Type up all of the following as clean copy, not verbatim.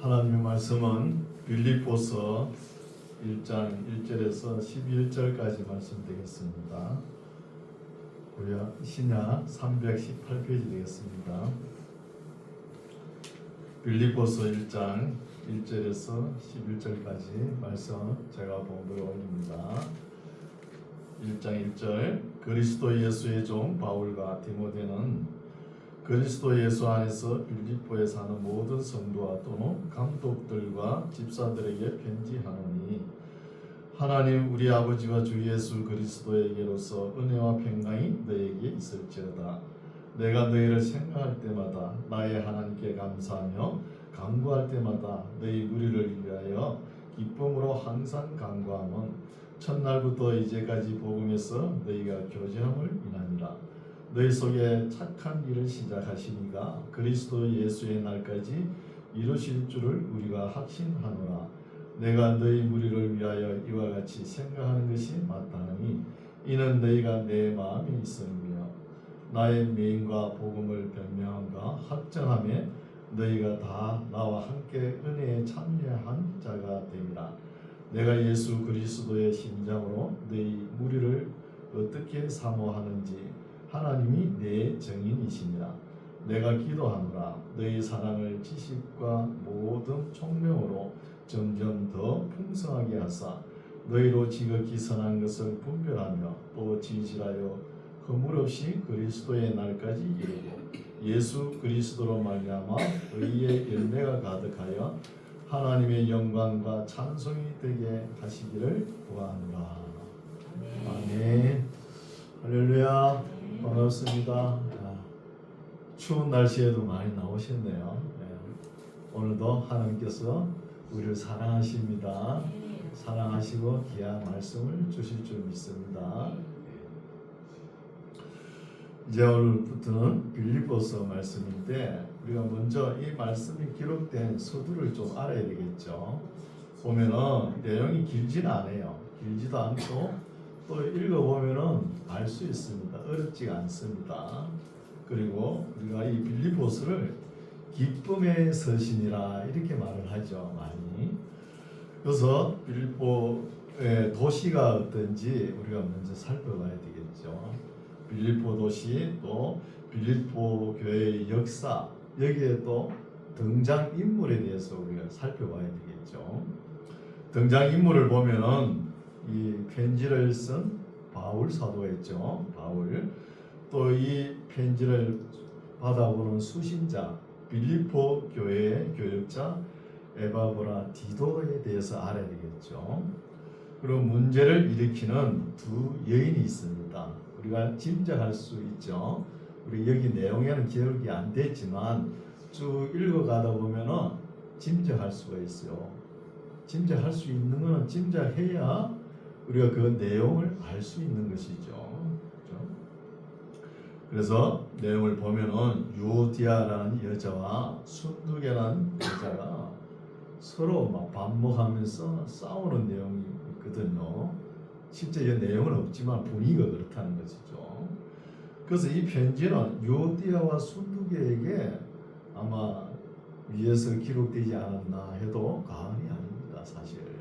하나님의 말씀은 빌립보서 1장 1절에서 11절까지 말씀 되겠습니다. 구약 신약 318페이지 되겠습니다. 빌립보서 1장 1절에서 11절까지 말씀 제가 본부에 올립니다. 1장 1절 그리스도 예수의 종 바울과 디모데는 그리스도 예수 안에서 빌립보에 사는 모든 성도와 또는 감독들과 집사들에게 편지하노니 하나님 우리 아버지와 주 예수 그리스도에게로서 은혜와 평강이 너에게 있을지어다. 내가 너희를 생각할 때마다 나의 하나님께 감사하며 간구할 때마다 너희 무리를 위하여 기쁨으로 항상 간구함은 첫날부터 이제까지 복음에서 너희가 교제함을 인하니라. 너희 속에 착한 일을 시작하시니가 그리스도 예수의 날까지 이루실 줄을 우리가 확신하노라. 내가 너희 무리를 위하여 이와 같이 생각하는 것이 마땅하니 이는 너희가 내 마음에 있음이며 나의 미행과 복음을 변명함과 확정함에 너희가 다 나와 함께 은혜에 참여한 자가 되리라. 내가 예수 그리스도의 심장으로 너희 무리를 어떻게 사모하는지 하나님이 내 정인이시니라. 내가 기도하노라. 너희 사랑을 지식과 모든 총명으로 점점 더 풍성하게 하사 너희로 지극히 선한 것을 분별하며 또 진실하여 허물없이 그리스도의 날까지 이르고 예수 그리스도로 말미암아 의의 열매가 가득하여 하나님의 영광과 찬송이 되게 하시기를 구하노라. 아멘. 할렐루야. 반갑습니다. 추운 날씨에도 많이 나오셨네요. 오늘도 하나님께서 우리를 사랑하십니다. 사랑하시고 귀한 말씀을 주실 줄 믿습니다. 이제 오늘부터는 빌립보서 말씀인데 우리가 먼저 이 말씀이 기록된 서두를 좀 알아야 되겠죠. 보면은 내용이 길지는 않아요. 길지도 않고 또 읽어보면은 알 수 있습니다. 어렵지가 않습니다. 그리고 우리가 이 빌립보서를 기쁨의 서신이라 이렇게 말을 하죠. 많이. 그래서 빌립보의 도시가 어떤지 우리가 먼저 살펴봐야 되겠죠. 빌립보 도시 또 빌립보 교회의 역사 여기에 또 등장인물에 대해서 우리가 살펴봐야 되겠죠. 등장인물을 보면은 이 편지를 쓴 바울 사도가 있죠. 바울 또 이 편지를 받아보는 수신자 빌립보 교회의 교역자 에바브라 디도에 대해서 알아야 되겠죠. 그리고 문제를 일으키는 두 여인이 있습니다. 우리가 짐작할 수 있죠. 우리 여기 내용에는 기록이 안 됐지만 쭉 읽어가다 보면은 짐작할 수가 있어요. 짐작할 수 있는 거는 짐작해야 우리가 그 내용을 알 수 있는 것이죠. 그렇죠? 그래서 내용을 보면은 유디아라는 여자와 순두개라는 여자가 서로 막 반목하면서 싸우는 내용이 있거든요. 실제 이 내용은 없지만 분위기가 그렇다는 것이죠. 그래서 이 편지는 유디아와 순두개에게 아마 위에서 기록되지 않았나 해도 과언이 아닙니다. 사실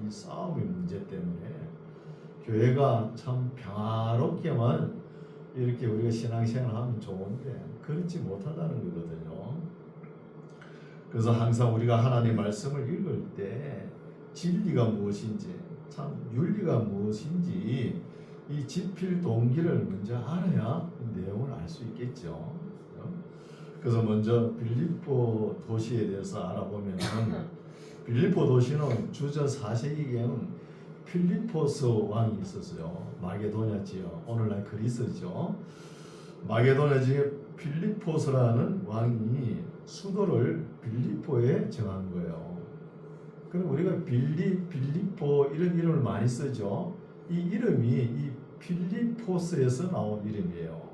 이 싸움의 문제 때문에 교회가 참 평화롭게만 이렇게 우리가 신앙생활을 하면 좋은데 그렇지 못하다는 거거든요. 그래서 항상 우리가 하나님의 말씀을 읽을 때 진리가 무엇인지 참 윤리가 무엇인지 이 지필 동기를 먼저 알아야 내용을 알 수 있겠죠. 그래서 먼저 빌립보 도시에 대해서 알아보면 빌립보 도시는 주전 4세기경 필리포스 왕이 있었어요. 마게도냐 지역, 오늘날 그리스죠. 마게도냐 지역 필리포스라는 왕이 수도를 빌립보에 정한 거예요. 그럼 우리가 빌립보 이런 이름을 많이 쓰죠. 이 이름이 이 필리포스에서 나온 이름이에요.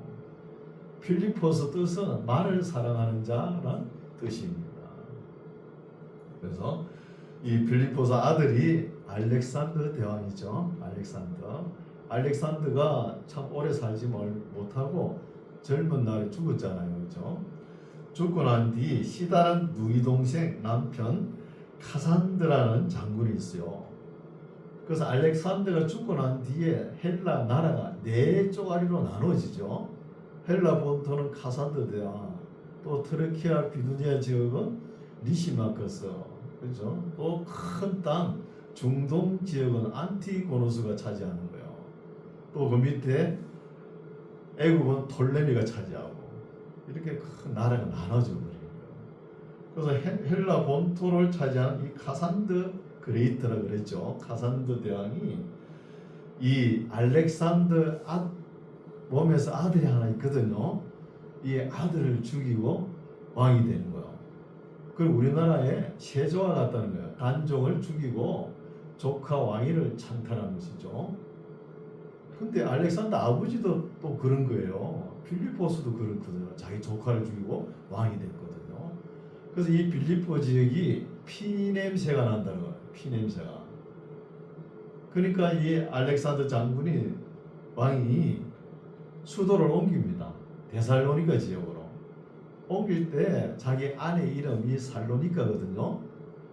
필리포스 뜻은 말을 사랑하는 자라는 뜻입니다. 그래서 이 빌립보서 아들이 알렉산더 대왕이죠. 알렉산더가 참 오래 살지 못하고 젊은 날에 죽었잖아요. 그렇죠? 죽고 난 뒤 시다는 누이 동생 남편 카산드라는 장군이 있어요. 그래서 알렉산더가 죽고 난 뒤에 헬라 나라가 네 쪼가리로 나눠지죠. 헬라 본토는 카산드 대왕, 또 트르키아 비두니아 지역은 리시마커스, 그렇죠? 또 큰 땅 중동 지역은 안티고노스가 차지하는 거예요. 또 그 밑에 애국은 톨레미가 차지하고 이렇게 큰 나라가 나눠져 버린 거예요. 그래서 헬라 본토를 차지한 이 카산드 그레이트라 그랬죠. 카산드 대왕이 이 알렉산더 몸에서 아들이 하나 있거든요. 이 아들을 죽이고 왕이 되는 거예요. 그리고 우리나라에 세조와 같다는 거예요. 단종을 죽이고 조카 왕위를 찬탈한 것이죠. 근데 알렉산더 아버지도 또 그런 거예요. 필리포스도 그렇거든요. 자기 조카를 죽이고 왕이 됐거든요. 그래서 이 필리포 지역이 피 냄새가 난다는 거예요. 피 냄새가. 그러니까 이 알렉산더 장군이 왕이 수도를 옮깁니다. 데살로니가 지역으로. 옮길 때 자기 아내 이름이 살로니카거든요.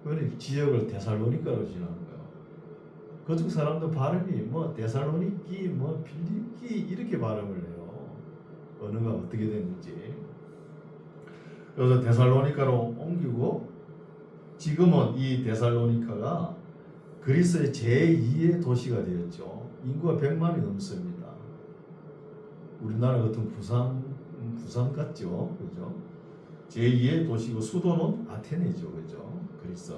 그러니 지역을 데살로니카로 지는 거예요. 그쪽 사람도 발음이 뭐 데살로니키, 뭐 필리키 이렇게 발음을 해요. 언어가 어떻게 됐는지. 그래서 데살로니카로 옮기고 지금은 이 데살로니카가 그리스의 제2의 도시가 되었죠. 인구가 100만이 넘습니다. 우리나라 같은 부산 같죠, 그죠? 제2의 도시고 수도는 아테네죠, 그죠? 그리스.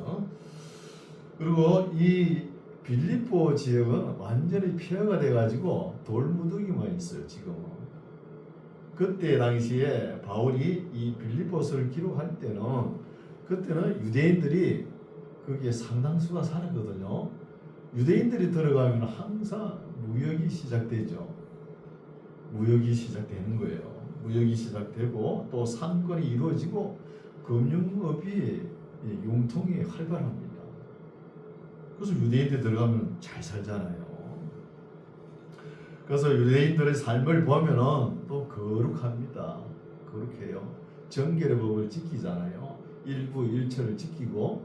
그리고 이 빌립보 지역은 완전히 폐허가 돼가지고 돌무더기만 있어요, 지금은. 그때 당시에 바울이 이 빌립보서를 기록할 때는 그때는 유대인들이 거기에 상당수가 살았거든요. 유대인들이 들어가면 항상 무역이 시작되죠. 무역이 시작되는 거예요. 무역이 시작되고 또 상권이 이루어지고 금융업이 융통이 활발합니다. 그래서 유대인들이 들어가면 잘 살잖아요. 그래서 유대인들의 삶을 보면은 또 거룩합니다. 거룩해요. 정결의 법을 지키잖아요. 일부 일처를 지키고.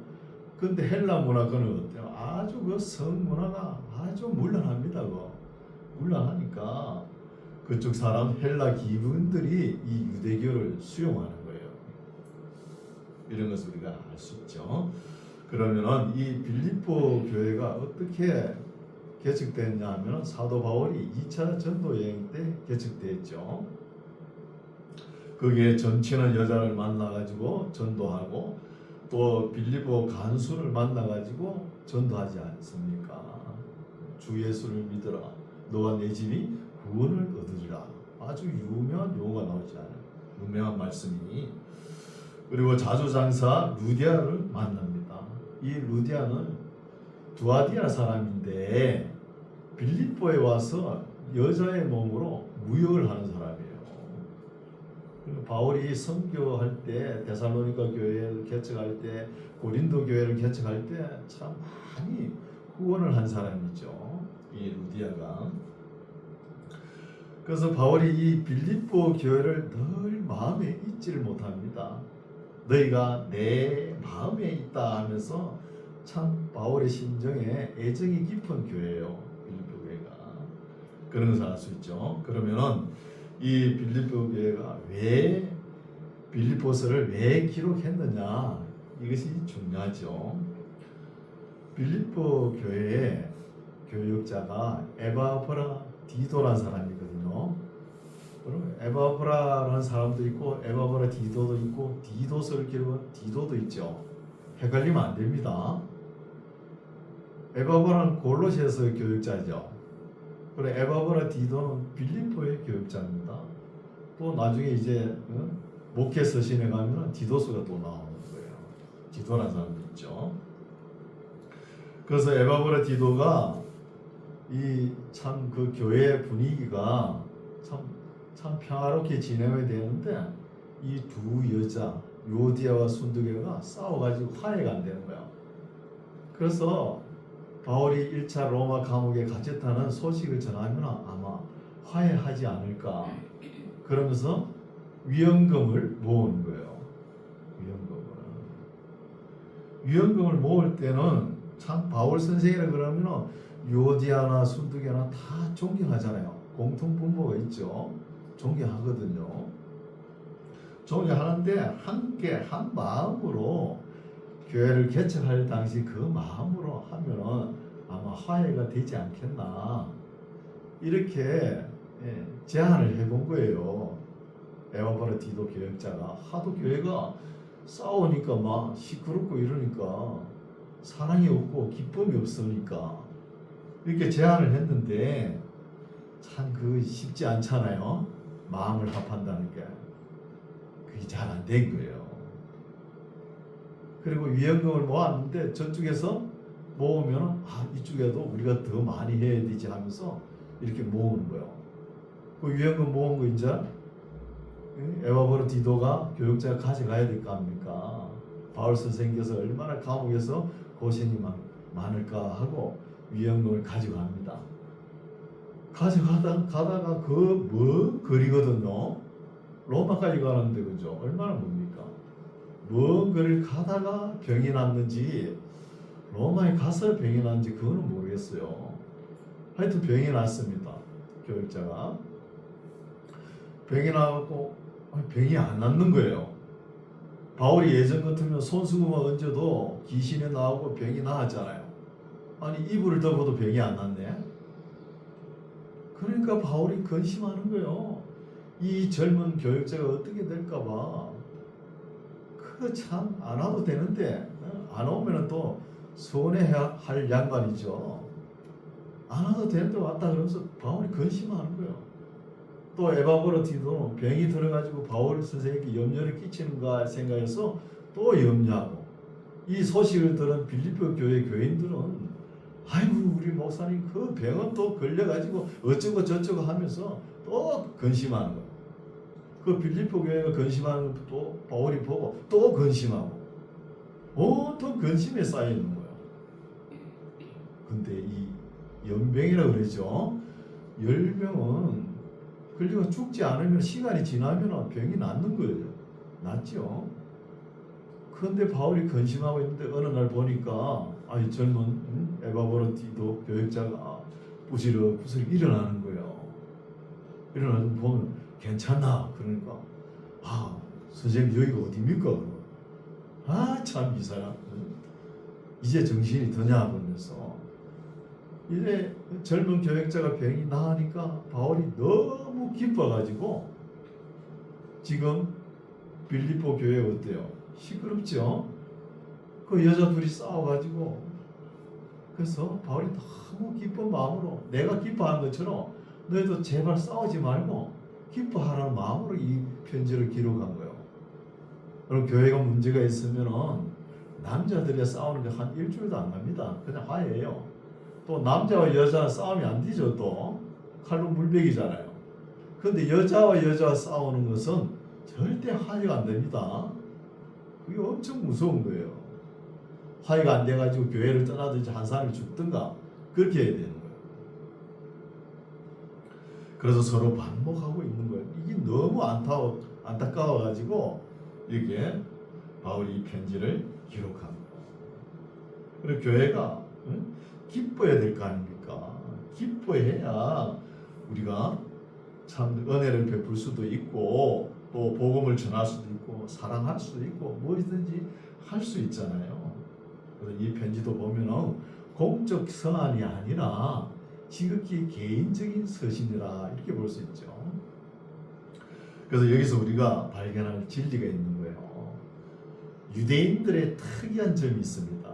근데 헬라 문화권은 어때요? 아주 그 성문화가 아주 문란합니다. 문란하니까 그쪽 사람 헬라 기분들이 이 유대교를 수용하는 거예요. 이런 것을 우리가 알 수 있죠. 그러면은 이 빌립보 교회가 어떻게 개척됐냐 하면 사도 바울이 2차 전도 여행 때 개척됐죠. 거기에 전치는 여자를 만나가지고 전도하고 또 빌립보 간수를 만나가지고 전도하지 않습니까? 주 예수를 믿으라. 너와 내 집이 구원을 얻으리라. 아주 유명한 용어가 나오지 않아요. 유명한 말씀이. 그리고 자주장사 루디아를 만납니다. 이 루디아는 두아디아 사람인데 빌립보에 와서 여자의 몸으로 무역을 하는 사람이에요. 바울이 선교할 때 데살로니가 교회를 개척할 때 고린도 교회를 개척할 때 참 많이 후원을 한 사람이죠. 이 루디아가. 그래서 바울이 이 빌립보 교회를 늘 마음에 잊지를 못합니다. 너희가 내 마음에 있다 하면서 참 바울의 심정에 애정이 깊은 교회예요. 빌립보 교회가. 그런 것을 알 수 있죠. 그러면은 이 빌립보 교회가 왜 빌립보서를 왜 기록했느냐, 이것이 중요하죠. 빌립보 교회의 교역자가 에바브라 디도라는 사람이거든요. 그럼 에바브라라는 사람도 있고 에바브라 디도도 있고 디도서를 기록한 디도도 있죠. 헷갈리면 안 됩니다. 에바브라는 골로새서 교역자죠. 그리고 에바브라 디도는 빌립보의 교역자입니다. 또 나중에 이제 목회 서신에 가면 디도서가 또 나오는 거예요. 디도라는 사람도 있죠. 그래서 에바브라 디도가 이 참 그 교회 분위기가 참 평화롭게 지내야 되는데 이 두 여자 요디아와 순두개가 싸워가지고 화해가 안 되는 거야. 그래서 바울이 1차 로마 감옥에 갇혔다는 소식을 전하면 아마 화해하지 않을까 그러면서 위헌금을 모으는 거예요. 위헌금을 모을 때는 참 바울 선생이라 그러면 유오디아나 순두개나 다 존경하잖아요. 공통분모가 있죠. 존경하거든요. 존경하는데 함께 한 마음으로 교회를 개척할 당시 그 마음으로 하면은 아마 화해가 되지 않겠나 이렇게 제안을 해본 거예요. 에바브라 디도 교역자가 하도 교회가 싸우니까 막 시끄럽고 이러니까 사랑이 없고 기쁨이 없으니까 이렇게 제안을 했는데 참 그 쉽지 않잖아요. 마음을 합한다는 게 그게 잘 안 된 거예요. 그리고 위헌금을 모았는데 저쪽에서 모으면 이쪽에도 우리가 더 많이 해야 되지 하면서 이렇게 모으는 거예요. 그 위헌금 모은 거 이제 에바브라 디도가 교역자가 가져가야 될 거 아닙니까? 바울 선생님께서 얼마나 감옥에서 고생이 많을까 하고 위헌금을 가져갑니다. 가다가 그 먼 거리거든요. 로마까지 가는데 그죠? 얼마나 멉니까? 먼 거리를 가다가 병이 났는지 로마에 가서 병이 났는지 그거는 모르겠어요. 하여튼 병이 났습니다. 교역자가 병이 나고 병이 안 낫는 거예요. 바울이 예전 같으면 손수건만 얹어도 귀신이 나오고 병이 나았잖아요. 아니 이불을 덮어도 병이 안 낫네. 그러니까 바울이 근심하는 거예요. 이 젊은 교역자가 어떻게 될까봐. 그 참 안 와도 되는데 안 오면 또 손해야 할 양반이죠. 안 와도 되는데 왔다 그러면서 바울이 근심하는 거예요. 또 에바브라 디도는 병이 들어가지고 바울 선생님께 염려를 끼치는가 생각해서 또 염려하고 이 소식을 들은 빌립보 교회 교인들은 아이고 우리 목사님 그 병은 또 걸려가지고 어쩌고 저쩌고 하면서 또 근심하는 거예요. 그 빌립보 교회가 근심하는 거 또 바울이 보고 또 근심하고 온통 근심에 쌓여 있는 거예요. 근데 이 연병이라고 그러죠. 열병은 걸리고 죽지 않으면 시간이 지나면 병이 낫는 거예요. 낫죠. 그런데 바울이 근심하고 있는데 어느 날 보니까 이 젊은 에바브라 디도 교역자가 부스럭부스럭 일어나는 거예요. 일어나서 보면 괜찮나? 그러니까 선생님 여기가 어디입니까? 참 이 사람 이제 정신이 드냐 그러면서 이래 젊은 교역자가 병이 나으니까 바울이 너무 기뻐가지고 지금 빌립보 교회 어때요? 시끄럽죠? 그 여자 둘이 싸워가지고 그래서 바울이 너무 기쁜 마음으로 내가 기뻐한 것처럼 너희도 제발 싸우지 말고 기뻐하라는 마음으로 이 편지를 기록한 거예요. 그럼 교회가 문제가 있으면은 남자들이 싸우는 게 한 일주일도 안 갑니다. 그냥 화해해요. 또 남자와 여자 싸움이 안 되죠. 또 칼로 물베기잖아요. 그런데 여자와 여자가 싸우는 것은 절대 화해가 안 됩니다. 그게 엄청 무서운 거예요. 화해가 안 돼가지고 교회를 떠나든지 한 사람이 죽든가 그렇게 해야 되는 거예요. 그래서 서로 반목하고 있는 거예요. 이게 너무 안타까워가지고 이렇게 바울이 이 편지를 기록한 거예요. 그리고 교회가 기뻐해야 될 거 아닙니까? 기뻐해야 우리가 참 은혜를 베풀 수도 있고 또 복음을 전할 수도 있고 사랑할 수도 있고 무엇이든지 할 수 있잖아요. 그래서 이 편지도 보면은 공적 서한이 아니라 지극히 개인적인 서신이라 이렇게 볼 수 있죠. 그래서 여기서 우리가 발견할 진리가 있는 거예요. 유대인들의 특이한 점이 있습니다.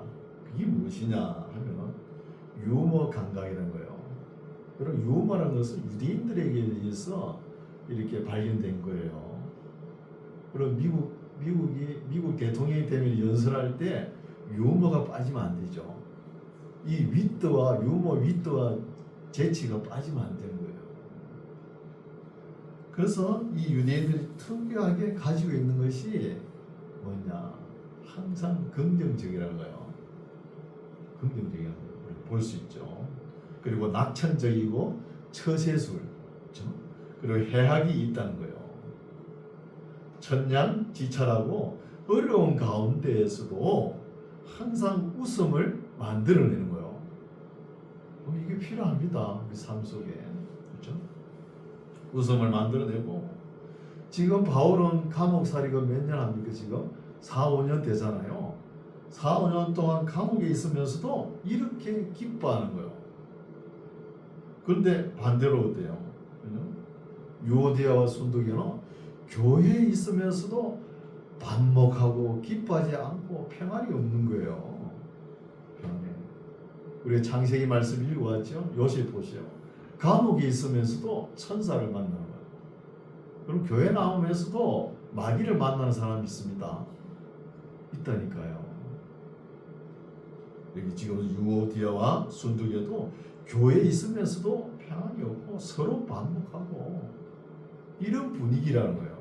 그게 무엇이냐 하면 유머 감각이라는 거예요. 그럼 유머라는 것은 유대인들에게 의해서 이렇게 발견된 거예요. 그럼 미국 대통령이 되면 연설할 때 유머가 빠지면 안 되죠. 이 위트와 재치가 빠지면 안 되는 거예요. 그래서 이 유대인들이 특별하게 가지고 있는 것이 뭐냐? 항상 긍정적이라는 거예요. 긍정적인 걸 볼 수 있죠. 그리고 낙천적이고 처세술, 그렇죠? 그리고 해학이 있다는 거예요. 천냥지찰하고 어려운 가운데에서도 항상 웃음을 만들어내는 거예요. 이게 필요합니다. 우리 삶 속에. 그렇죠? 웃음을 만들어내고, 지금 바울은 감옥살이가 몇 년 합니까? 지금 4, 5년 되잖아요. 4, 5년 동안 감옥에 있으면서도 이렇게 기뻐하는 거예요. 그런데 반대로 어때요? 유오디아와 순두교는 교회에 있으면서도 반목하고 기뻐하지 않고 평안이 없는 거예요. 평안이. 우리 창세기 말씀 읽어왔죠? 요셉 보시오. 감옥에 있으면서도 천사를 만나는 거예요. 그럼 교회 나오면서도 마귀를 만나는 사람이 있습니다. 있다니까요. 여기 지금 유오디아와 순두교도 교회에 있으면서도 평안이 없고 서로 반목하고 이런 분위기라는 거예요.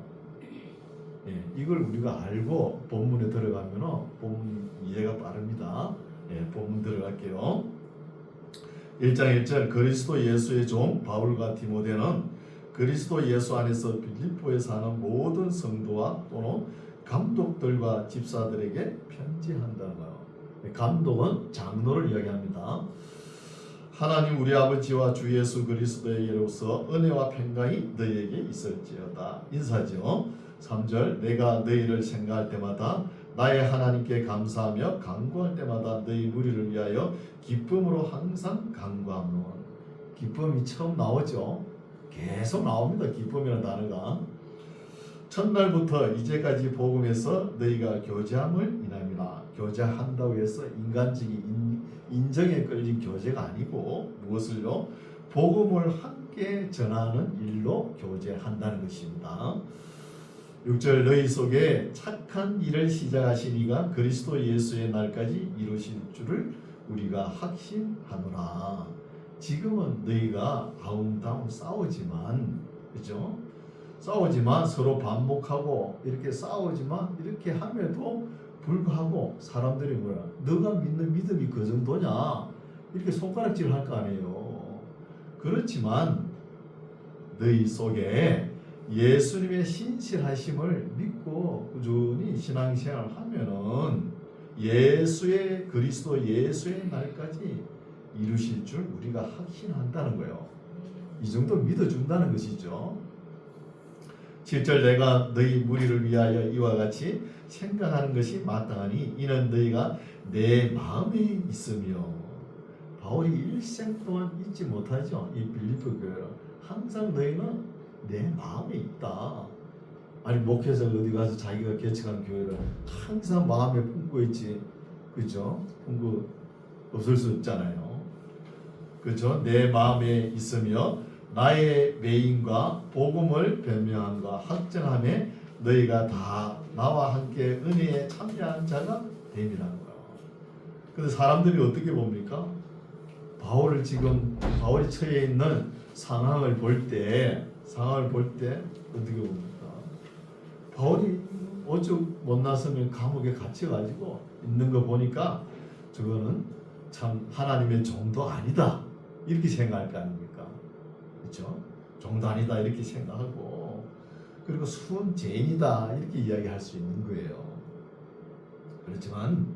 예, 이걸 우리가 알고 본문에 들어가면 본문 이해가 빠릅니다. 예, 본문 들어갈게요. 1장 1절 그리스도 예수의 종 바울과 디모데는 그리스도 예수 안에서 빌립보에 사는 모든 성도와 또는 감독들과 집사들에게 편지한다는 거예요. 감독은 장로를 이야기합니다. 하나님 우리 아버지와 주 예수 그리스도의 이로써 은혜와 평강이 너희에게 있을지어다. 인사죠. 3절 내가 너희를 생각할 때마다 나의 하나님께 감사하며 간구할 때마다 너희 무리를 위하여 기쁨으로 항상 간구하노. 기쁨이 처음 나오죠. 계속 나옵니다. 기쁨이라는 단어가. 첫날부터 이제까지 복음에서 너희가 교제함을 인함이라. 교제한다고 해서 인간적인 인정에 끌린 교제가 아니고 무엇을요? 복음을 함께 전하는 일로 교제한다는 것입니다. 6절 너희 속에 착한 일을 시작하신 이가 그리스도 예수의 날까지 이루실 줄을 우리가 확신하노라. 지금은 너희가 아웅다웅 싸우지만, 그죠? 싸우지만 서로 반복하고 이렇게 싸우지만 이렇게 함에도 불구하고 사람들이 뭐야? 너가 믿는 믿음이 그 정도냐? 이렇게 손가락질 할 거 아니에요. 그렇지만 너희 속에 예수님의 신실하심을 믿고 꾸준히 신앙생활을 하면은 예수의 그리스도 예수의 날까지 이루실 줄 우리가 확신한다는 거예요. 이 정도 믿어준다는 것이죠. 7절 내가 너희 무리를 위하여 이와 같이 생각하는 것이 마땅하니 이는 너희가 내 마음에 있으며. 바울이 일생 동안 잊지 못하죠. 이 빌립보 교회를 항상 너희는 내 마음에 있다. 아니 목회자가 어디 가서 자기가 개척한 교회를 항상 마음에 품고 있지, 그죠? 품고 없을 수 없잖아요. 그죠? 내 마음에 있으며 나의 매임과 복음을 변명함과 확증함에 너희가 다 나와 함께 은혜에 참여한 자가 됨이라는 거예요. 근데 사람들이 어떻게 봅니까? 바울이 처해 있는 상황을 볼 때 어떻게 봅니까? 바울이 오죽 못났으면 감옥에 갇혀가지고 있는 거 보니까 저거는 참 하나님의 종도 아니다 이렇게 생각할 거 아닙니까? 그렇죠? 종도 아니다 이렇게 생각하고 그리고 수은 죄인이다 이렇게 이야기할 수 있는 거예요. 그렇지만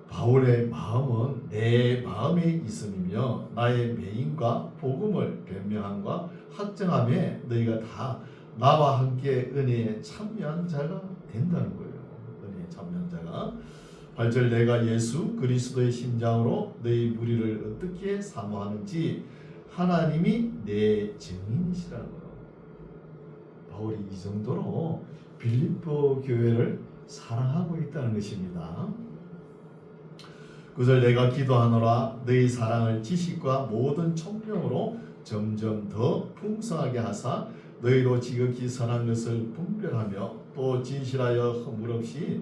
바울의 마음은 내 마음에 있음이며 나의 매임과 복음을 변명함과 확정함에 너희가 다 나와 함께 은혜에 참여한 자가 된다는 거예요. 은혜에 참여한 자가. 8절 내가 예수 그리스도의 심장으로 너희 무리를 어떻게 사모하는지 하나님이 내 증인이시라는 거예요. 바울이 이 정도로 빌립보 교회를 사랑하고 있다는 것입니다. 9절 내가 기도하노라 너희 사랑을 지식과 모든 총명으로 점점 더 풍성하게 하사 너희로 지극히 선한 것을 분별하며 또 진실하여 허물 없이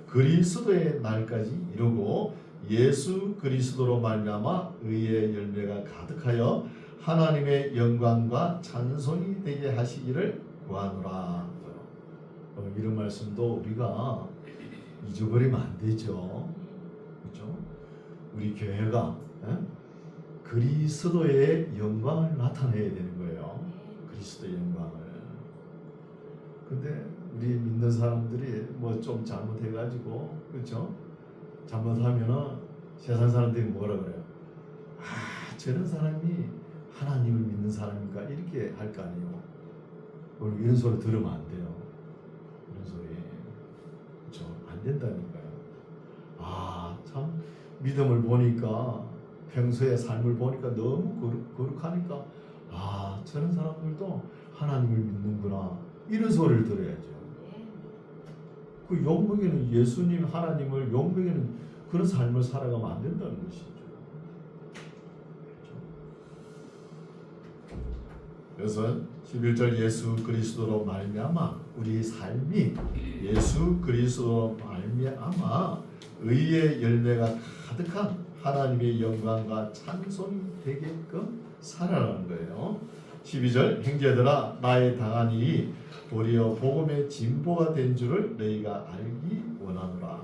그리스도의 날까지 이루고 예수 그리스도로 말미암아 의의 열매가 가득하여 하나님의 영광과 찬송이 되게 하시기를 구하노라. 이런 말씀도 우리가 잊어버리면 안 되죠. 그렇죠? 우리 교회가 그리스도의 영광을 나타내야 되는 거예요. 그리스도의 영광을. 근데 우리 믿는 사람들이 뭐 좀 잘못해가지고 그렇죠? 잘못하면은 세상 사람들이 뭐라 그래요? 아, 저런 사람이 하나님을 믿는 사람인가 이렇게 할 거 아니에요. 우리 이런 소리 들으면 안 돼요. 이런 소리 그렇죠? 안 된다니까요. 아, 참 믿음을 보니까 평소의 삶을 보니까 너무 거룩하니까 아, 저런 사람들도 하나님을 믿는구나 이런 소리를 들어야죠. 그 욕먹이는 예수님 하나님을 욕먹이는 그런 삶을 살아가면 안 된다는 것이죠. 그래서 11절 예수 그리스도로 말미암아 우리 삶이 예수 그리스도로 말미암아 의의 열매가 가득한 하나님의 영광과 찬송이 되게끔 살아가는 거예요. 12절 형제들아 나의 당한 일이 도리어 복음의 진보가 된 줄을 너희가 알기 원하노라.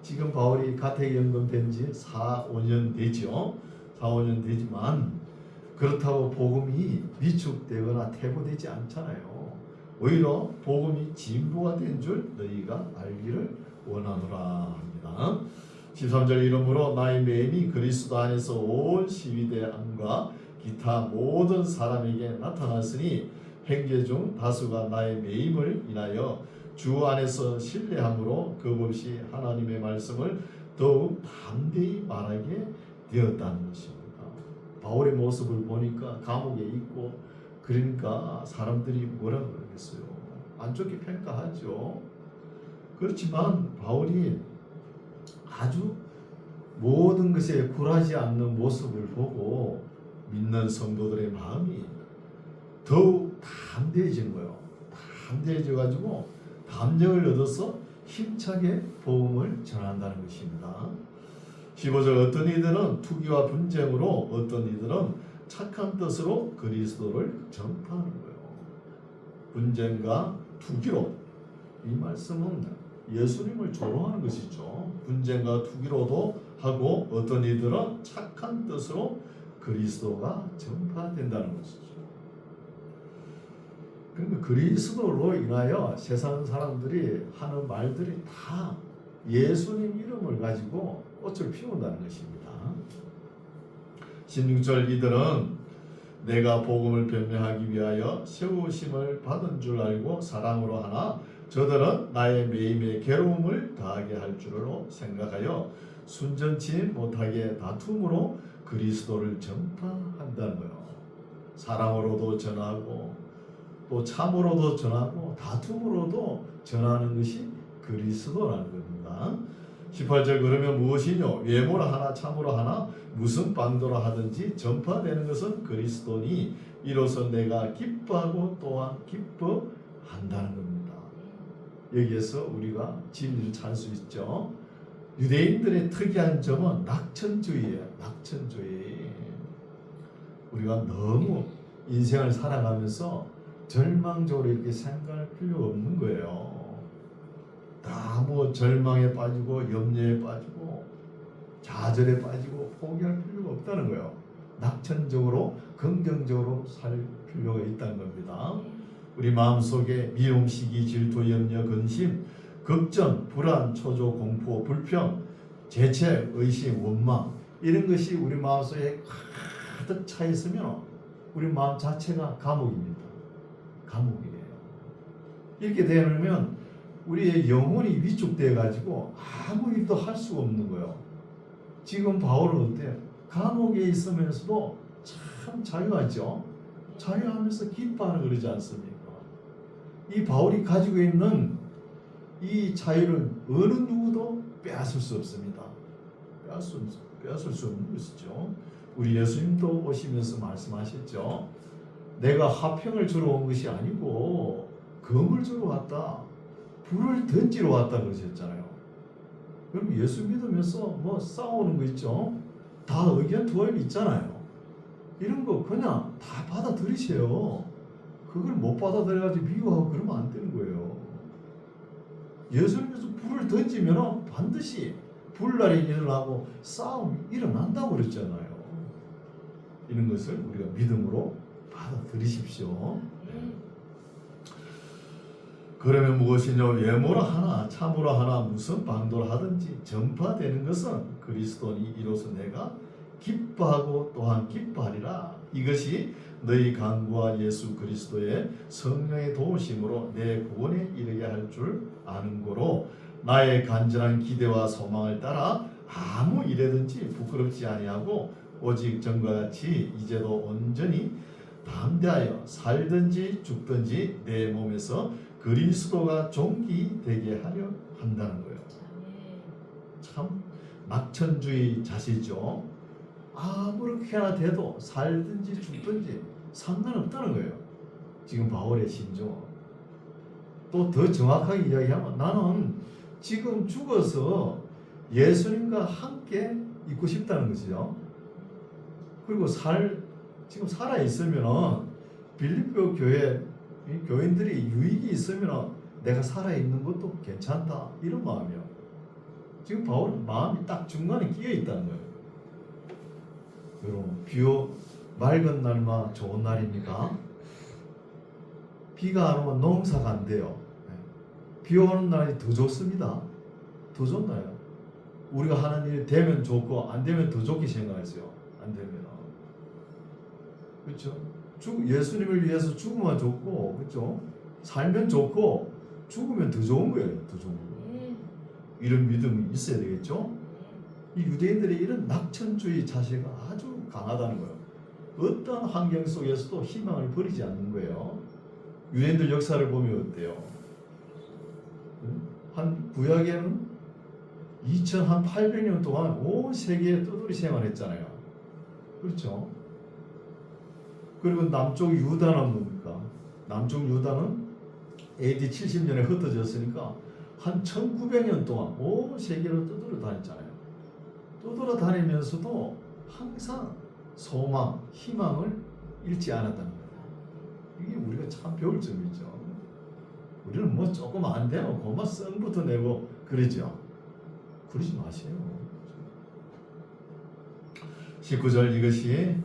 지금 바울이 가택연금 된 지 4, 5년 되죠. 4, 5년 되지만 그렇다고 복음이 위축되거나 퇴보되지 않잖아요. 오히려 복음이 진보가 된 줄 너희가 알기를 원하노라 합니다. 13절 이러므로 나의 매임이 그리스도 안에서 온 시위대함과 기타 모든 사람에게 나타났으니 형제 중 다수가 나의 매임을 인하여 주 안에서 신뢰함으로 겁없이 하나님의 말씀을 더욱 담대히 말하게 되었다는 것입니다. 바울의 모습을 보니까 감옥에 있고 그러니까 사람들이 뭐라 그러겠어요? 안 좋게 평가하죠. 그렇지만 바울이 아주 모든 것에 굴하지 않는 모습을 보고 믿는 성도들의 마음이 더욱 담대해지는 거예요. 담대해져 가지고 담력을 얻어서 힘차게 복음을 전한다는 것입니다. 15절 어떤 이들은 투기와 분쟁으로 어떤 이들은 착한 뜻으로 그리스도를 전파하는 거예요. 분쟁과 투기로 이 말씀은 예수님을 조롱하는 것이죠. 분쟁과 투기로도 하고 어떤 이들은 착한 뜻으로 그리스도가 전파된다는 것이죠. 그러니까 그리스도로 인하여 세상 사람들이 하는 말들이 다 예수님 이름을 가지고 꽃을 피운다는 것입니다. 16절 이들은 내가 복음을 변명하기 위하여 세우심을 받은 줄 알고 사랑으로 하나 저들은 나의 매임에 괴로움을 더하게 할 줄로 생각하여 순전치 못하게 다툼으로 그리스도를 전파한다는 거예요. 사랑으로도 전하고 또 참으로도 전하고 다툼으로도 전하는 것이 그리스도라는 겁니다. 18절 그러면 무엇이뇨? 외모라 하나 참으로 하나 무슨 방도로 하든지 전파되는 것은 그리스도니 이로써 내가 기뻐하고 또한 기뻐한다는 겁니다. 여기에서 우리가 진리를 찾을 수 있죠. 유대인들의 특이한 점은 낙천주의예요. 낙천주의. 우리가 너무 인생을 살아가면서 절망적으로 이렇게 생각할 필요가 없는 거예요. 너무 절망에 빠지고 염려에 빠지고 좌절에 빠지고 포기할 필요가 없다는 거예요. 낙천적으로 긍정적으로 살 필요가 있다는 겁니다. 우리 마음속에 미움, 시기, 질투, 염려, 근심, 걱정, 불안, 초조, 공포, 불평, 재채, 의심, 원망 이런 것이 우리 마음속에 가득 차 있으면 우리 마음 자체가 감옥입니다. 감옥이에요. 이렇게 되면 우리의 영혼이 위축되어 가지고 아무 일도 할 수가 없는 거예요. 지금 바울은 어때요? 감옥에 있으면서도 참 자유하죠. 자유하면서 기뻐하는 그러지 않습니까? 이 바울이 가지고 있는 이 자유를 어느 누구도 빼앗을 수 없습니다. 빼앗을 수 없는 것이죠. 우리 예수님도 오시면서 말씀하셨죠. 내가 화평을 주러 온 것이 아니고 검을 주러 왔다. 불을 던지러 왔다 그러셨잖아요. 그럼 예수 믿으면서 뭐 싸우는 거 있죠. 다 의견 투합이 있잖아요. 이런 거 그냥 다 받아들이세요. 그걸 못 받아들여가지고 미워하고 그러면 안 되는 거예요. 예수님께서 불을 던지면 반드시 불날이 일어나고 싸움이 일어난다고 그랬잖아요. 이런 것을 우리가 믿음으로 받아들이십시오. 그러면 무엇이냐? 외모로 하나 참으로 하나 무슨 방도를 하든지 전파되는 것은 그리스도니 이로써 내가 기뻐하고 또한 기뻐하리라. 이것이 너희 간구와 예수 그리스도의 성령의 도우심으로 내 구원에 이르게 할 줄 아는 고로 나의 간절한 기대와 소망을 따라 아무 일에든지 부끄럽지 아니하고 오직 전과 같이 이제도 온전히 담대하여 살든지 죽든지 내 몸에서 그리스도가 존귀되게 하려 한다는 거예요. 참 낙천주의 자세죠. 아무렇게나 돼도 살든지 죽든지 상관없다는 거예요. 지금 바울의 심정은. 또 더 정확하게 이야기하면 나는 지금 죽어서 예수님과 함께 있고 싶다는 것이죠. 그리고 지금 살아 있으면 빌립보 교회 교인들이 유익이 있으면 내가 살아 있는 것도 괜찮다 이런 마음이요. 지금 바울은 마음이 딱 중간에 끼어 있다는 거예요. 여러분, 비오 맑은 날만 좋은 날입니까? 비가 안 오면 농사가 안 돼요. 비 오는 날이 더 좋습니다. 더 좋나요? 우리가 하는 일이 되면 좋고 안 되면 더 좋게 생각하죠. 안 되면. 그렇죠? 예수님을 위해서 죽으면 좋고, 그렇죠? 살면 좋고 죽으면 더 좋은 거예요. 더 좋은 거. 이런 믿음이 있어야 되겠죠? 이 유대인들의 이런 낙천주의 자세가 아주 강하다는 거예요. 어떤 환경 속에서도 희망을 버리지 않는 거예요. 유대인들 역사를 보면 어때요? 한 구약에는 2800년 동안 온 세계에 떠돌이 생활했잖아요. 그렇죠? 그리고 남쪽 유다는 뭡니까? 남쪽 유다는 AD 70년에 흩어졌으니까 한 1900년 동안 온 세계로 떠돌아 다녔잖아요. 떠돌아 다니면서도 항상 소망, 희망을 잃지 않았다는 거예요. 이게 우리가 참 배울 점이죠. 우리는 뭐 조금 안 되면 고마 썰부터 내고 그러죠. 그러지 마세요. 19절 이것이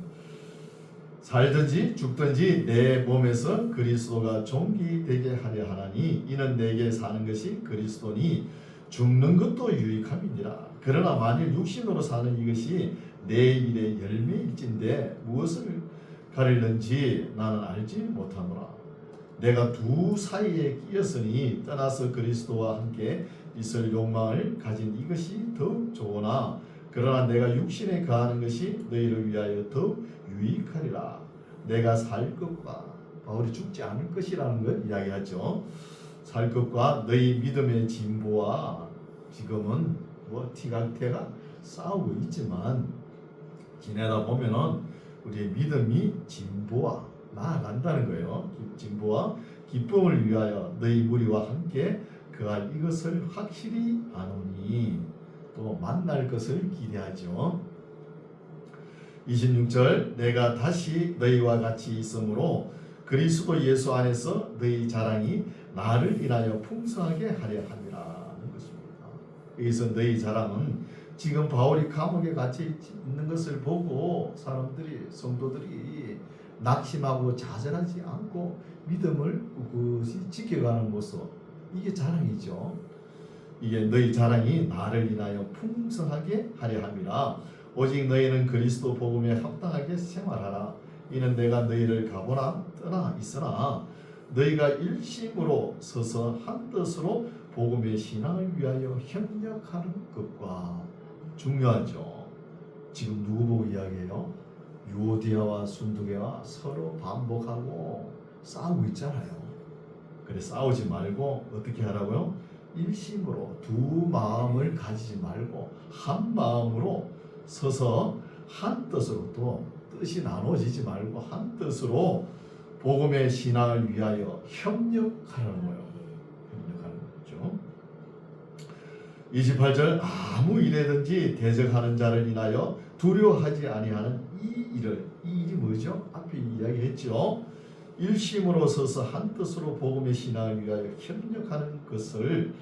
살든지 죽든지 내 몸에서 그리스도가 존귀되게 하려 하나니 이는 내게 사는 것이 그리스도니 죽는 것도 유익함이니라. 그러나 만일 육신으로 사는 이것이 내 일의 열매일진데 무엇을 가리는지 나는 알지 못하노라. 내가 두 사이에 끼었으니 떠나서 그리스도와 함께 있을 욕망을 가진 이것이 더욱 좋으나 그러나 내가 육신에 거하는 것이 너희를 위하여 더욱 유익하리라. 내가 살 것과 바울이 죽지 않을 것이라는 걸 이야기하죠. 살 것과 너희 믿음의 진보와 지금은 뭐 티각태각 싸우고 있지만 지내다 보면은 우리의 믿음이 진보와 나아간다는 거예요. 진보와 기쁨을 위하여 너희 무리와 함께 그할 이것을 확실히 아노니 또 만날 것을 기대하죠. 26절 내가 다시 너희와 같이 있으므로 그리스도 예수 안에서 너희 자랑이 나를 인하여 풍성하게 하려 함이라는 것입니다. 여기서 너희 자랑은 지금 바울이 감옥에 갇혀 있는 것을 보고 사람들이 성도들이 낙심하고 좌절하지 않고 믿음을 굳이 지켜가는 모습, 이게 자랑이죠. 이게 너희 자랑이 나를 인하여 풍성하게 하려 함이라. 오직 너희는 그리스도 복음에 합당하게 생활하라. 이는 내가 너희를 가보나 떠나 있으나 너희가 일심으로 서서 한 뜻으로 복음의 신앙을 위하여 협력하는 것과 중요하죠. 지금 누구 보고 이야기해요? 유오디아와 순두개와 서로 반복하고 싸우고 있잖아요. 그래 싸우지 말고 어떻게 하라고요? 일심으로 두 마음을 가지지 말고 한 마음으로 서서 한 뜻으로 또 뜻이 나눠지지 말고 한 뜻으로 복음의 신앙을 위하여 협력하라는 거예요. 협력하는 거죠. 28절 아무 일에든지 대적하는 자를 인하여 두려워하지 아니하는 이 일이 뭐죠? 앞에 이야기했죠. 일심으로 서서 한 뜻으로 복음의 신앙을 위하여 협력하는 것을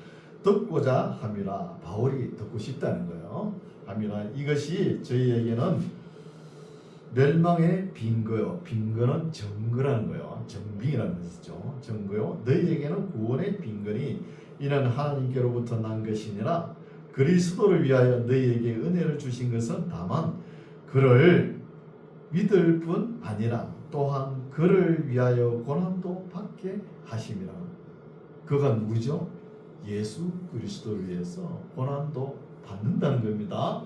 듣고자 함이라. 바울이 듣고 싶다는 거예요. 함이라. 이것이 저희에게는 멸망의 빈거요. 빈거는 정거라는 거예요. 정빙이라는 뜻이죠. 정거요. 너희에게는 구원의 빈거니 이는 하나님께로부터 난 것이니라. 그리스도를 위하여 너희에게 은혜를 주신 것은 다만 그를 믿을 뿐 아니라 또한 그를 위하여 고난도 받게 하심이라. 그가 누구죠? 예수 그리스도를 위해서 고난도 받는다는 겁니다.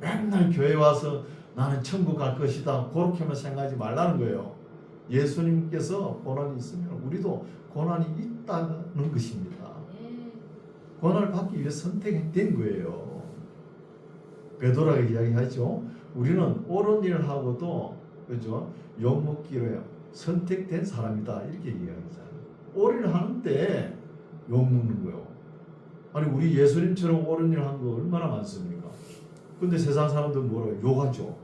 맨날 교회 와서 나는 천국 갈 것이다 그렇게만 생각하지 말라는 거예요. 예수님께서 고난이 있으면 우리도 고난이 있다는 것입니다. 고난을 받기 위해 선택된 거예요. 베드로가 이야기하죠. 우리는 옳은 일을 하고도 그죠? 욕먹기로 선택된 사람이다 이렇게 이야기하잖아요. 옳은 일을 하는데 욕먹는 거예요. 아니 우리 예수님처럼 옳은 일을 한 거 얼마나 많습니까? 근데 세상 사람들은 뭐라고 욕하죠.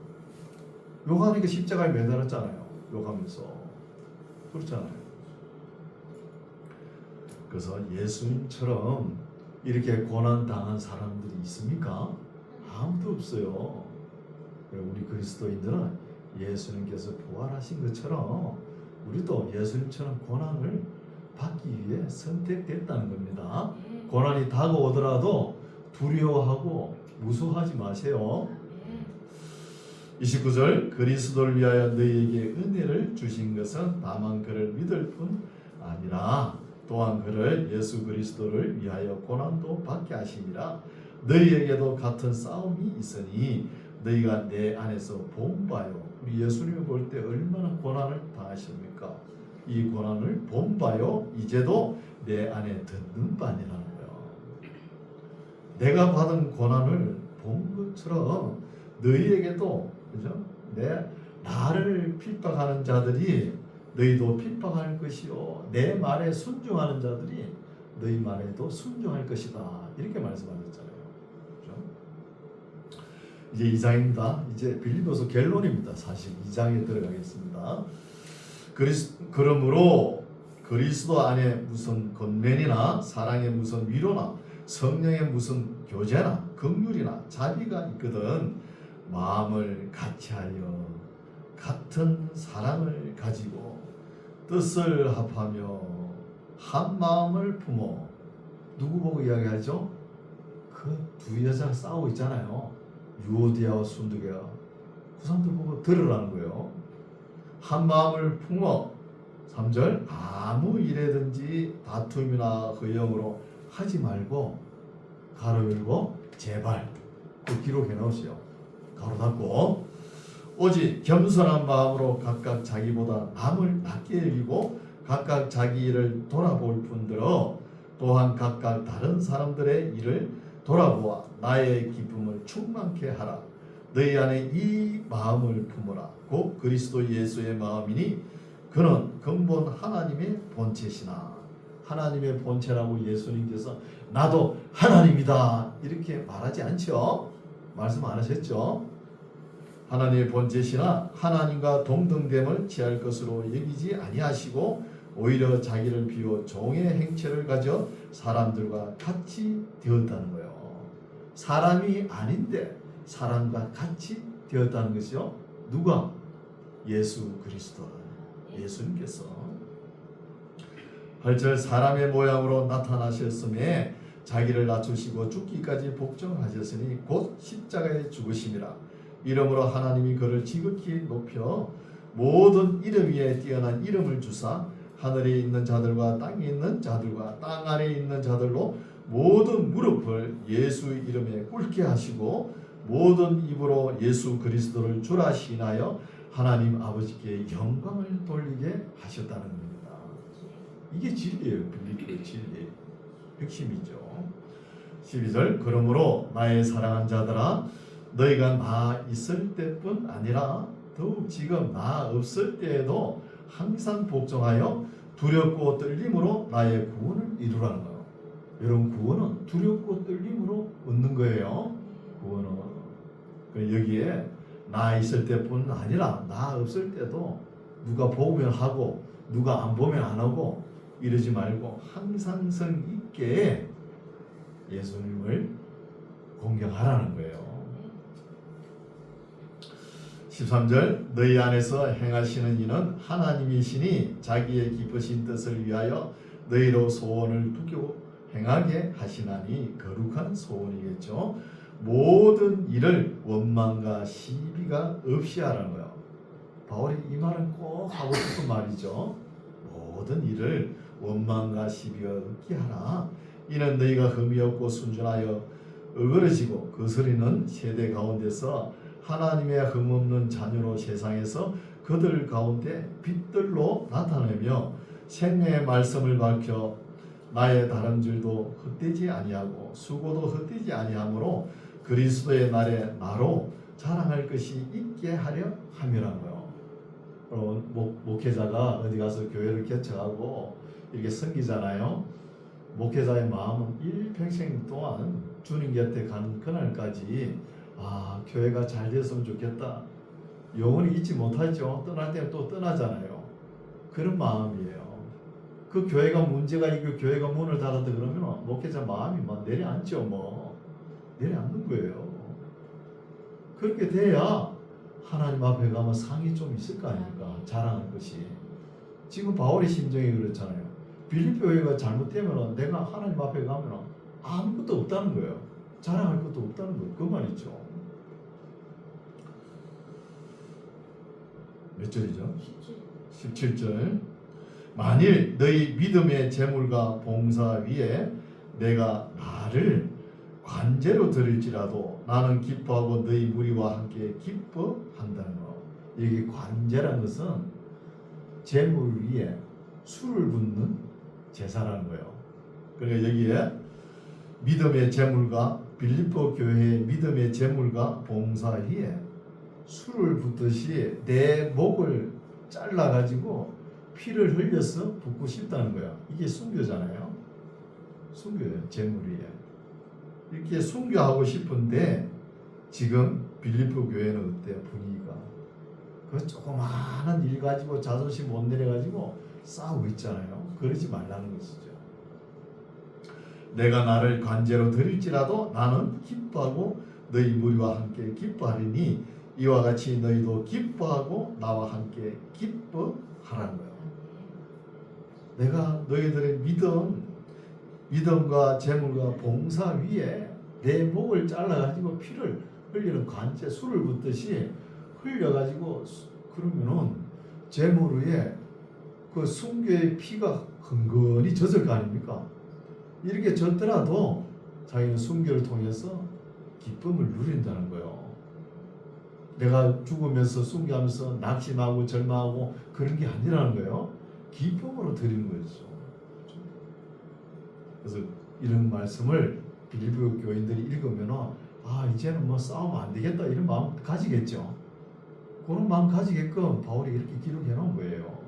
욕하니까 십자가에 매달았잖아요. 욕하면서. 그렇잖아요. 그래서 예수님처럼 이렇게 고난당한 사람들이 있습니까? 아무도 없어요. 우리 그리스도인들은 예수님께서 부활하신 것처럼 우리도 예수님처럼 고난을 받기 위해 선택됐다는 겁니다. 고난이 다가오더라도 두려워하고 무서워하지 마세요. 29절 그리스도를 위하여 너희에게 은혜를 주신 것은 다만 그를 믿을 뿐 아니라 또한 그를 예수 그리스도를 위하여 고난도 받게 하심이라. 너희에게도 같은 싸움이 있으니 너희가 내 안에서 본바요. 우리 예수님을 볼 때 얼마나 고난을 당하십니까? 이 고난을 본바요. 이제도 내 안에 듣는 바니라는 거예요. 내가 받은 고난을 본 것처럼 너희에게도 그죠? 나를 핍박하는 자들이 너희도 핍박할 것이요 내 말에 순종하는 자들이 너희 말에도 순종할 것이다 이렇게 말씀하셨잖아요. 그렇죠? 이제 2장입니다. 이제 빌립보서 결론입니다. 사실 2장에 들어가겠습니다. 그러므로 그리스도 안에 무슨 권면이나 사랑의 무슨 위로나 성령의 무슨 교제나 긍휼이나 자비가 있거든 마음을 같이하여 같은 사랑을 가지고 뜻을 합하며 한 마음을 품어. 누구 보고 이야기하죠? 그 두 여자가 싸우고 있잖아요. 유오디아와 순두계가. 그 사람들 보고 들으라는 거예요. 한 마음을 품어. 3절 아무 일에든지 다툼이나 허영으로 하지 말고 가로 열고 제발 그 기록해 놓으시오. 가로 닫고 오직 겸손한 마음으로 각각 자기보다 남을 낮게 여기고 각각 자기 일을 돌아볼 뿐더러 또한 각각 다른 사람들의 일을 돌아보아 나의 기쁨을 충만케 하라. 너희 안에 이 마음을 품어라. 곧 그리스도 예수의 마음이니 그는 근본 하나님의 본체시나. 하나님의 본체라고 예수님께서 나도 하나님이다 이렇게 말하지 않죠. 말씀 안 하셨죠. 하나님의 본체시나 하나님과 동등됨을 취할 것으로 여기지 아니하시고 오히려 자기를 비워 종의 행체를 가져 사람들과 같이 되었다는 거예요. 사람이 아닌데 사람과 같이 되었다는 것이요. 누가? 예수 그리스도. 예수님께서 8절 사람의 모양으로 나타나셨음에 자기를 낮추시고 죽기까지 복종하셨으니 곧 십자가에 죽으심이라. 이러므로 하나님이 그를 지극히 높여 모든 이름 위에 뛰어난 이름을 주사 하늘에 있는 자들과 땅에 있는 자들과 땅 아래에 있는 자들로 모든 무릎을 예수 이름에 꿇게 하시고 모든 입으로 예수 그리스도를 주라 시인하여 하나님 아버지께 영광을 돌리게 하셨다는 겁니다. 이게 진리예요. 빌립보의 진리. 핵심이죠. 12절 그러므로 나의 사랑한 자들아 너희가 나 있을 때뿐 아니라 더욱 지금 나 없을 때에도 항상 복종하여 두렵고 떨림으로 나의 구원을 이루라는 거예요. 여러분 구원은 두렵고 떨림으로 얻는 거예요. 구원은 여기에 나 있을 때뿐 아니라 나 없을 때도 누가 보면 하고 누가 안 보면 안 하고 이러지 말고 항상 성 있게 예수님을 공경하라는 거예요. 13절 너희 안에서 행하시는 이는 하나님이시니 자기의 기쁘신 뜻을 위하여 너희로 소원을 두고 행하게 하시나니 거룩한 소원이겠죠. 모든 일을 원망과 시비가 없이 하라는 거예요. 바울이 이 말은 꼭 하고 싶은 말이죠. 모든 일을 원망과 시비가 없게 하라. 이는 너희가 흠이 없고 순전하여 어그러지고 거스리는 세대 가운데서 하나님의 흠없는 자녀로 세상에서 그들 가운데 빛들로 나타내며 생명의 말씀을 밝혀 나의 다름질도 헛되지 아니하고 수고도 헛되지 아니하므로 그리스도의 날에 나로 자랑할 것이 있게 하려 함이라고요. 목회자가 어디 가서 교회를 개척하고 이렇게 섬기잖아요. 목회자의 마음은 일평생 동안 주님 곁에 가는 그날까지 교회가 잘 됐으면 좋겠다. 영원히 잊지 못하죠. 떠날 때는 또 떠나잖아요. 그런 마음이에요. 그 교회가 문제가 있고 교회가 문을 닫았다 그러면 목회자 마음이 막 내려앉죠. 내려앉는 거예요. 그렇게 돼야 하나님 앞에 가면 상이 좀 있을 거 아닙니까? 자랑할 것이. 지금 바울의 심정이 그렇잖아요. 빌립보 교회가 잘못되면 내가 하나님 앞에 가면 아무것도 없다는 거예요. 자랑할 것도 없다는 거예요. 그 말이죠. 몇 절이죠? 17절. 만일 너희 믿음의 재물과 봉사 위에 내가 나를 관제로 드릴지라도 나는 기뻐하고 너희 무리와 함께 기뻐한다는 거. 여기 관제라는 것은 재물 위에 술을 붓는 제사라는 거예요. 그러니까 여기에 믿음의 재물과 빌립보 교회의 믿음의 재물과 봉사 위에 술을 붓듯이 내 목을 잘라가지고 피를 흘려서 붓고 싶다는 거야. 이게 순교잖아요. 순교예요. 재물 위에. 이렇게 순교하고 싶은데 지금 빌립보 교회는 어때요? 분위기가. 그 조그마한 일 가지고 자존심 못 내려가지고 싸우고 있잖아요. 그러지 말라는 것이죠. 내가 나를 관제로 드릴지라도 나는 기뻐하고 너희 무리와 함께 기뻐하리니 이와 같이 너희도 기뻐하고 나와 함께 기뻐하라는 거예요. 내가 너희들의 믿음과 재물과 봉사 위에 내 목을 잘라가지고 피를 흘리는 관제, 술을 붓듯이 흘려가지고 그러면은 재물 위에 그 순교의 피가 흥건히 젖을 거 아닙니까? 이렇게 젖더라도 자기는 순교를 통해서 기쁨을 누린다는 거예요. 내가 죽으면서 순교하면서 낙심하고 절망하고 그런 게 아니라는 거예요. 기쁨으로 드리는 거죠. 그래서 이런 말씀을 빌립보 교인들이 읽으면 이제는 뭐 싸우면 안 되겠다 이런 마음 가지겠죠. 그런 마음 가지게끔 바울이 이렇게 기록해 놓은 거예요.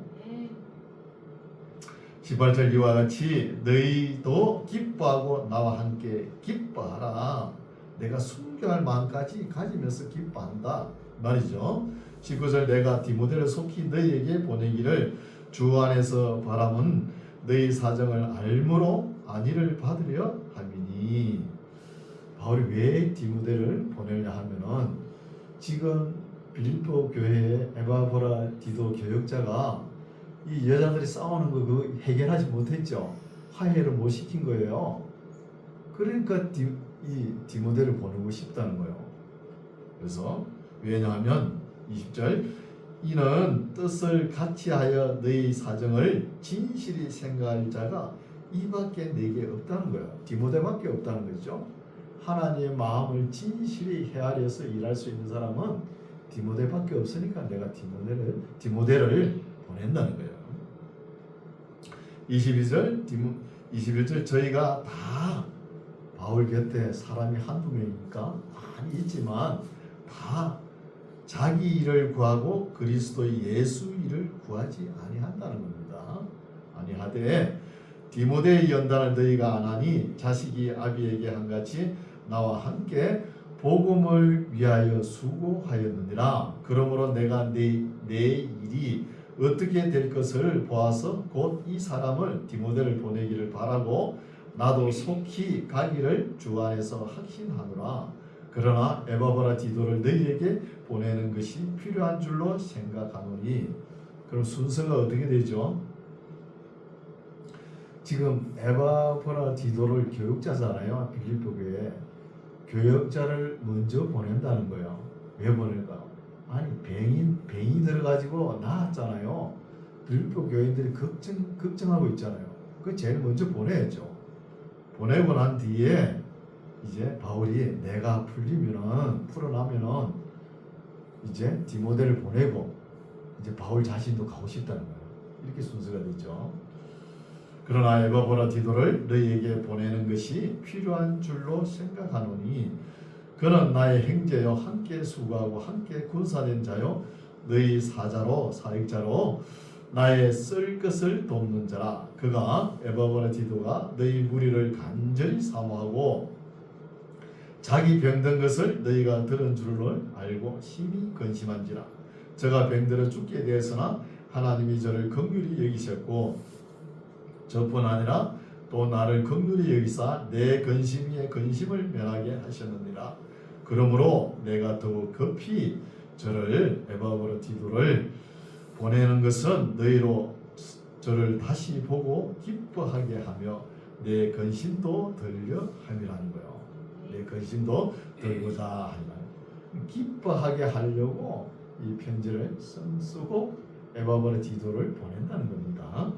18절 이와 같이 너희도 기뻐하고 나와 함께 기뻐하라. 내가 순교할 마음까지 가지면서 기뻐한다 말이죠. 19절 내가 디모데를 속히 너희에게 보내기를 주 안에서 바람은 너희 사정을 알므로 안위를 받으려 함이니. 바울이 왜 디모데를 보내려 하면은 지금 빌립보 교회의 에바브라 디도 교역자가 이 여자들이 싸우는 거 그거 해결하지 못했죠. 화해를 못 시킨 거예요. 그러니까 이 디모데를 보내고 싶다는 거예요. 그래서 왜냐하면 20절 이는 뜻을 같이하여 너희 사정을 진실히 생각할 자가 이밖에 내게 없다는 거예요. 디모데밖에 없다는 거죠. 하나님의 마음을 진실히 헤아려서 일할 수 있는 사람은 디모데밖에 없으니까 내가 디모데를 보낸다는 거예요. 21절 저희가 다 바울 곁에 사람이 한두 명이니까 많이 있지만 다 자기 일을 구하고 그리스도의 예수 일을 구하지 아니한다는 겁니다. 아니하되 디모데의 연단을 너희가 안 하니 자식이 아비에게 한같이 나와 함께 복음을 위하여 수고하였느니라. 그러므로 내가 내 일이 어떻게 될 것을 보아서 곧 이 사람을 디모데를 보내기를 바라고 나도 속히 가기를 주 안에서 확신하노라. 그러나 에바브라 디도를 너희에게 보내는 것이 필요한 줄로 생각하노니. 그럼 순서가 어떻게 되죠? 지금 에바브라 디도를 교육자잖아요. 빌립보 교회에. 교역자를 먼저 보낸다는 거예요. 왜 보낼까? 아니 병이 들어가지고 나았잖아요. 빌립보 교인들이 걱정하고 있잖아요. 그 제일 먼저 보내야죠. 보내고 난 뒤에 이제 바울이 내가 풀어나면은 이제 디모데를 보내고 이제 바울 자신도 가고 싶다는 거예요. 이렇게 순서가 되죠. 그러나 에바브라 디도를 너희에게 보내는 것이 필요한 줄로 생각하노니 그는 나의 형제요 함께 수고하고 함께 군사된 자요 너희 사역자로 나의 쓸 것을 돕는 자라. 그가 에바브라 디도가 너희 무리를 간절히 사모하고 자기 병든 것을 너희가 들은 줄을 알고 심히 근심한지라. 저가 병들어 죽게 되었으나 하나님이 저를 긍휼히 여기셨고 저뿐 아니라 또 나를 긍휼히 여기사 내 근심 위에 근심을 면하게 하셨느니라. 그러므로 내가 더욱 급히 저를 에바브라 디도를 보내는 것은 너희로 저를 다시 보고 기뻐하게 하며 내 근심도 들려 함이라는 거예요. 내 근심도 들고자 하니라. 기뻐하게 하려고 이 편지를 쓰고 에바브라 디도를 보낸다는 겁니다.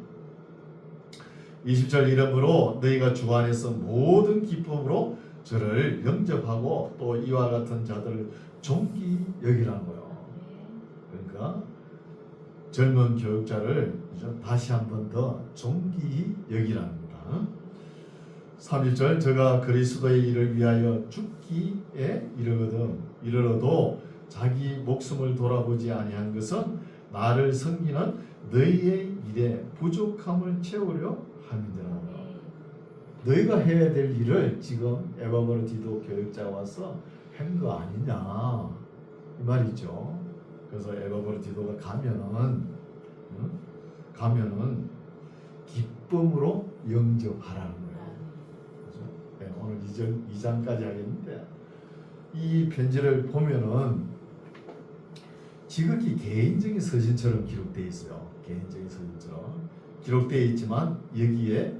20절 이러므로 너희가 주 안에서 모든 기쁨으로 저를 영접하고 또 이와 같은 자들을 존귀 여기라는 거예요. 그러니까 젊은 교육자를 다시 한 번 더 존귀 여기랍니다. 31절 저가 그리스도의 일을 위하여 죽기에 이르러도 자기 목숨을 돌아보지 아니한 것은 나를 섬기는 너희의 일에 부족함을 채우려 함이더라. 너희가 해야 될 일을 지금 에바브라 디도 교육자가 와서 한 거 아니냐 이 말이죠. 그래서 에바브라 디도가 가면은 기쁨으로 영접하라는 거예요. 그렇죠? 네, 오늘 2장까지 하겠는데 이 편지를 보면은 지극히 개인적인 서신처럼 기록되어 있어요. 개인적인 서신처럼 기록되어 있지만 여기에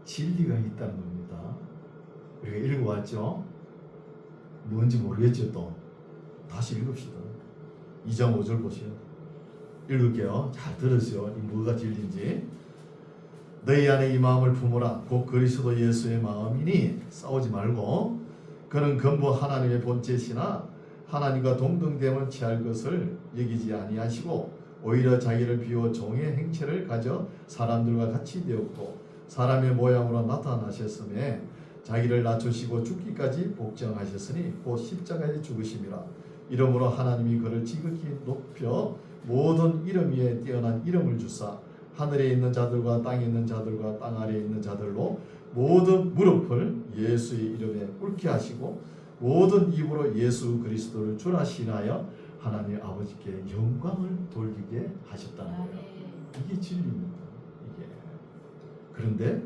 진리가 있다는 겁니다. 우리가 읽어왔죠? 뭔지 모르겠죠. 또 다시 읽읍시다. 2장 5절 보시오. 읽을게요. 잘 들으세요. 이 뭐가 진리인지. 너희 안에 이 마음을 품으라. 곧 그리스도 예수의 마음이니 싸우지 말고 그는 근본 하나님의 본체시나 하나님과 동등됨을 취할 것을 여기지 아니하시고 오히려 자기를 비워 종의 행체를 가져 사람들과 같이 되었고 사람의 모양으로 나타나셨음에 자기를 낮추시고 죽기까지 복종하셨으니 곧 십자가에 죽으심이라. 이러므로 하나님이 그를 지극히 높여 모든 이름 위에 뛰어난 이름을 주사 하늘에 있는 자들과 땅에 있는 자들과 땅 아래에 있는 자들로 모든 무릎을 예수의 이름에 꿇게 하시고 모든 입으로 예수 그리스도를 주라 시인하여 하나님 아버지께 영광을 돌리게 하셨다는 거예요. 이게 진리입니다. 이게. 그런데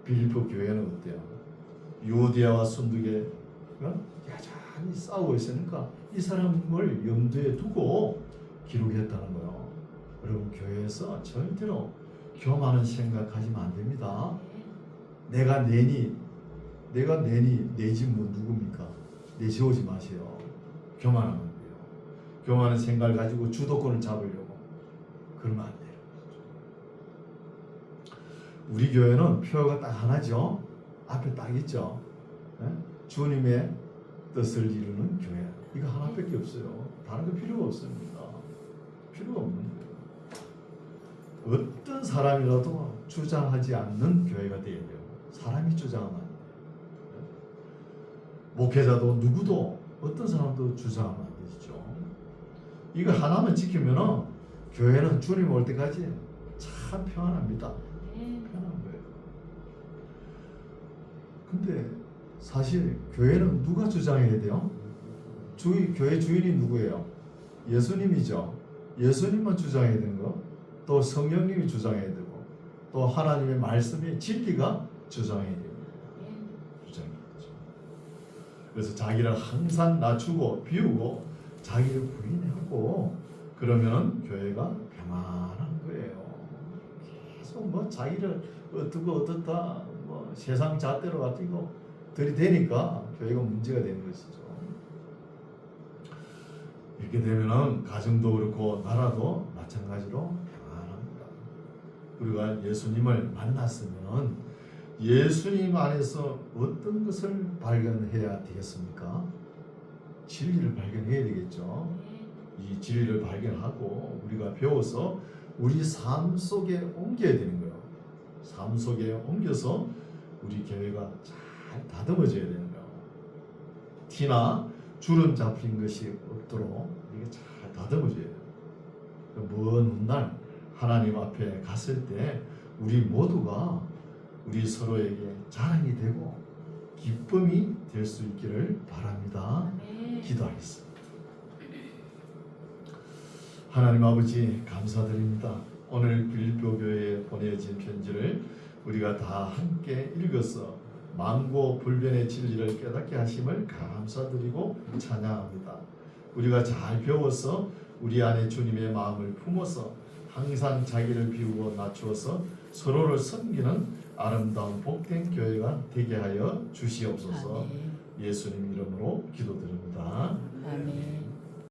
빌립보 교회는 어때요? 유오디아와 순두계 여전히 싸우고 있으니까 이 사람을 염두에 두고 기록했다는 거예요. 여러분 교회에서 절대로 교만한 생각하시면 안 됩니다. 내가 내니 내 집 뭐 누굽니까? 내세우지 마세요. 교만하면 안 돼요. 교만한 생각을 가지고 주도권을 잡으려고 그러면 안 돼요. 우리 교회는 표가 딱 하나죠. 앞에 딱 있죠. 주님의 뜻을 이루는 교회. 이거 하나밖에 없어요. 다른 거 필요가 없습니다. 필요가 없는 거예요. 어떤 사람이라도 주장하지 않는 교회가 되어야 돼요. 사람이 주장하면 안 돼요. 목회자도 누구도 어떤 사람도 주장하면 안 되죠. 이거 하나만 지키면은 교회는 주님 올 때까지 참 평안합니다. 편한 거예요. 근데 사실 교회는 누가 주장해야 돼요? 교회 주인이 누구예요? 예수님이죠. 예수님만 주장해야 되는 거. 또 성령님이 주장해야 되고 또 하나님의 말씀의 진리가 주장해야 됩니다. 주장해야죠. 그래서 자기를 항상 낮추고 비우고 자기를 부인하고 그러면 교회가 평안한 거예요. 계속 뭐 자기를 어떻고 어떻다 뭐 세상 잣대로 가지고 들이대니까 교회가 문제가 되는 것이죠. 이렇게 되면은 가정도 그렇고 나라도 마찬가지로 평안합니다. 우리가 예수님을 만났으면 예수님 안에서 어떤 것을 발견해야 되겠습니까? 진리를 발견해야 되겠죠. 이 진리를 발견하고 우리가 배워서 우리 삶 속에 옮겨야 되는 거예요. 삶 속에 옮겨서 우리 교회가 잘 다듬어져야 되는 거예요. 티나 주름 잡힌 것이 없도록 이게 잘 다듬어져야 돼요. 먼 훗날 하나님 앞에 갔을 때 우리 모두가 우리 서로에게 자랑이 되고 기쁨이 될 수 있기를 바랍니다. 기도하겠습니다. 하나님 아버지 감사드립니다. 오늘 빌립보 교회에 보내진 편지를 우리가 다 함께 읽어서 만고불변의 진리를 깨닫게 하심을 감사드리고 찬양합니다. 우리가 잘 배워서 우리 안에 주님의 마음을 품어서 항상 자기를 비우고 낮추어서 서로를 섬기는 아름다운 복된 교회가 되게 하여 주시옵소서. 아멘. 예수님 이름으로 기도드립니다. 아멘.